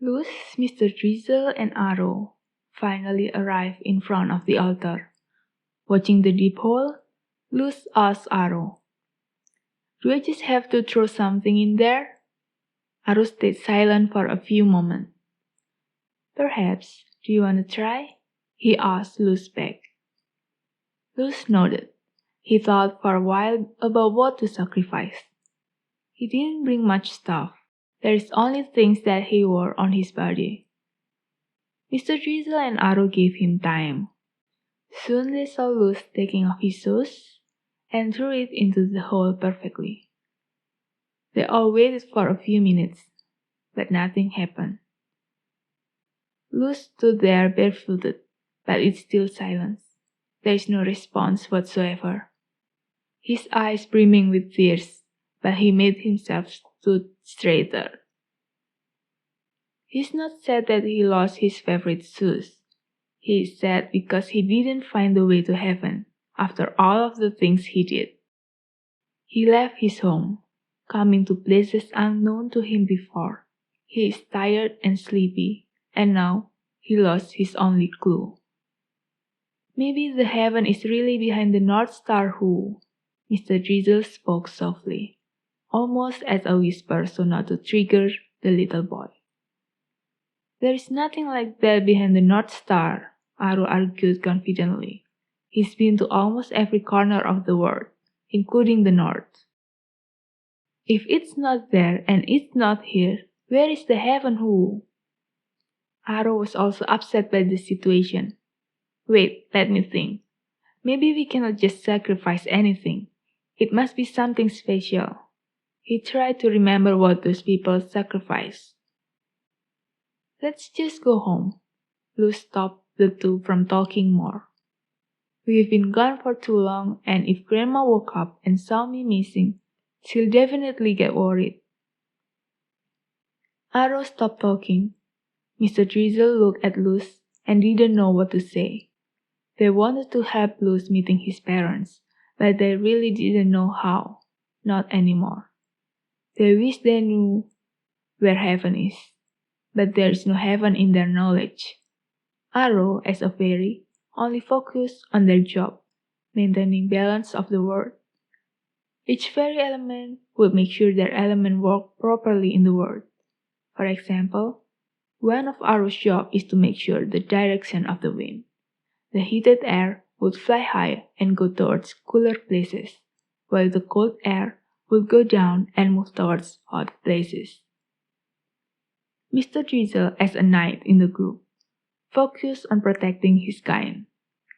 Luz, Mr. Drizzle, and Arrow finally arrive in front of the altar. Watching the deep hole, Luz asks Arrow, "Do I just have to throw something in there?" Arrow stayed silent for a few moments. "Perhaps. Do you want to try?" he asked Luz back. Luz nodded. He thought for a while about what to sacrifice. He didn't bring much stuff. There is only things that he wore on his body. Mr. Drizzle and Arrow gave him time. Soon they saw Luz taking off his shoes and threw it into the hole perfectly. They all waited for a few minutes, but nothing happened. Luz stood there barefooted, but it's still silence. There is no response whatsoever. His eyes brimming with tears, but he made himself stood straighter. He's not sad that he lost his favorite shoes. He is sad because he didn't find the way to heaven after all of the things he did. He left his home, coming to places unknown to him before. He is tired and sleepy, and now he lost his only clue. "Maybe the heaven is really behind the North Star who?" Mr. Drizzle spoke softly, almost as a whisper so not to trigger the little boy. "There is nothing like that behind the North Star," Arrow argued confidently. "He's been to almost every corner of the world, including the North. If it's not there and it's not here, where is the heaven who?" Arrow was also upset by the situation. "Wait, let me think. Maybe we cannot just sacrifice anything. It must be something special." He tried to remember what those people sacrificed. "Let's just go home." Luz stopped the two from talking more. "We've been gone for too long, and if Grandma woke up and saw me missing, she'll definitely get worried." Arrow stopped talking. Mr. Drizzle looked at Luz and didn't know what to say. They wanted to help Luz meeting his parents, but they really didn't know how. Not anymore. They wish they knew where heaven is, but there is no heaven in their knowledge. Arrow, as a fairy, only focused on their job, maintaining balance of the world. Each fairy element would make sure their element worked properly in the world. For example, one of Arrow's job is to make sure the direction of the wind. The heated air would fly high and go towards cooler places, while the cold air would go down and move towards hot places. Mr. Drizzle, as a knight in the group, focused on protecting his kind.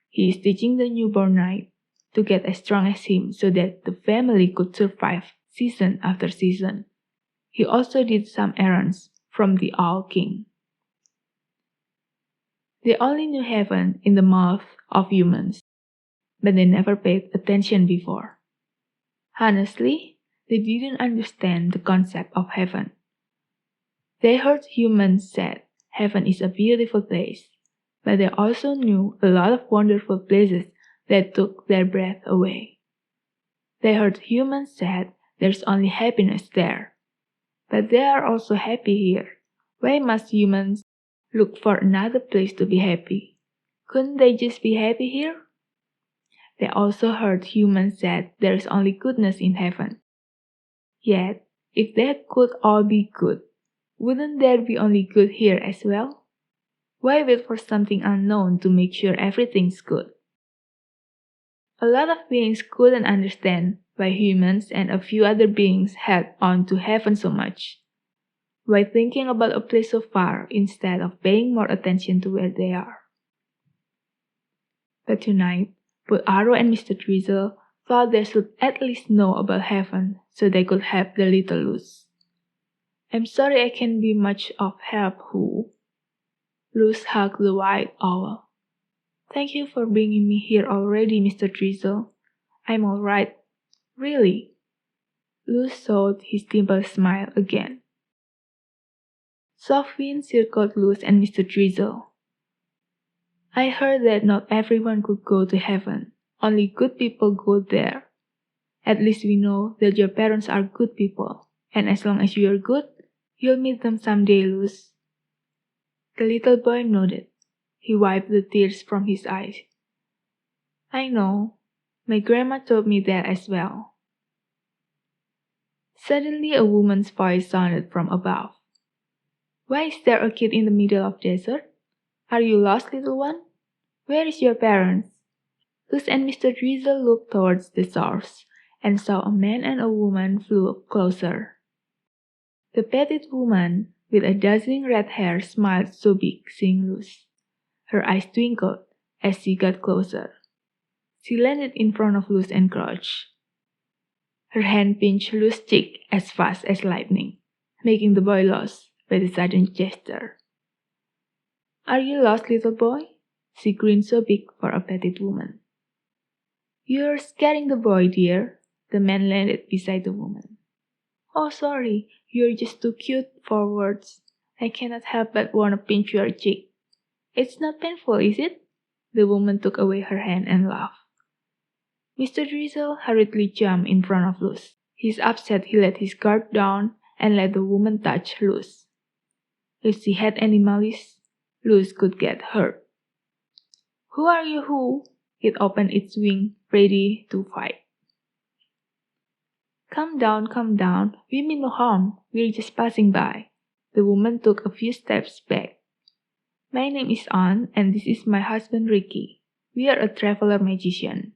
He is teaching the newborn knight to get as strong as him so that the family could survive season after season. He also did some errands from the Owl King. They only knew heaven in the mouth of humans, but they never paid attention before. Honestly, they didn't understand the concept of heaven. They heard humans say heaven is a beautiful place, but they also knew a lot of wonderful places that took their breath away. They heard humans say there's only happiness there, but they are also happy here. Why must humans look for another place to be happy? Couldn't they just be happy here? They also heard humans say there is only goodness in heaven. Yet, if they could all be good, wouldn't there be only good here as well? Why wait for something unknown to make sure everything's good? A lot of beings couldn't understand why humans and a few other beings held on to heaven so much. Why thinking about a place so far instead of paying more attention to where they are. But tonight, both Arrow and Mr. Drizzle thought they should at least know about heaven so they could help the little Luz. "I'm sorry I can't be much of help, Who." Luz hugged the white owl. "Thank you for bringing me here already, Mr. Drizzle. I'm all right. Really." Luz showed his dimple smile again. Soft wind circled Luz and Mr. Drizzle. "I heard that not everyone could go to heaven. Only good people go there. At least we know that your parents are good people, and as long as you are good, you'll meet them someday, Luz." The little boy nodded. He wiped the tears from his eyes. I know. My grandma told me that as well. Suddenly a woman's voice sounded from above. Why is there a kid in the middle of the desert? Are you lost, little one? Where is your parents? Luz and Mr. Drizzle looked towards the source and saw a man and a woman flew closer. The petite woman, with a dazzling red hair, smiled so big, seeing Luz. Her eyes twinkled as she got closer. She landed in front of Luz and crouched. Her hand pinched Luz's cheek as fast as lightning, making the boy lost by the sudden gesture. Are you lost, little boy? She grinned so big for a petite woman. You're scaring the boy, dear. The man landed beside the woman. Oh, sorry, you're just too cute for words. I cannot help but want to pinch your cheek. It's not painful, is it? The woman took away her hand and laughed. Mr. Drizzle hurriedly jumped in front of Luz. He's upset he let his guard down and let the woman touch Luz. If she had any malice, Luz could get hurt. Who are you who? It opened its wing, ready to fight. Calm down, we mean no harm, we're just passing by. The woman took a few steps back. My name is Anne and this is my husband Ricky. We are a traveler magician.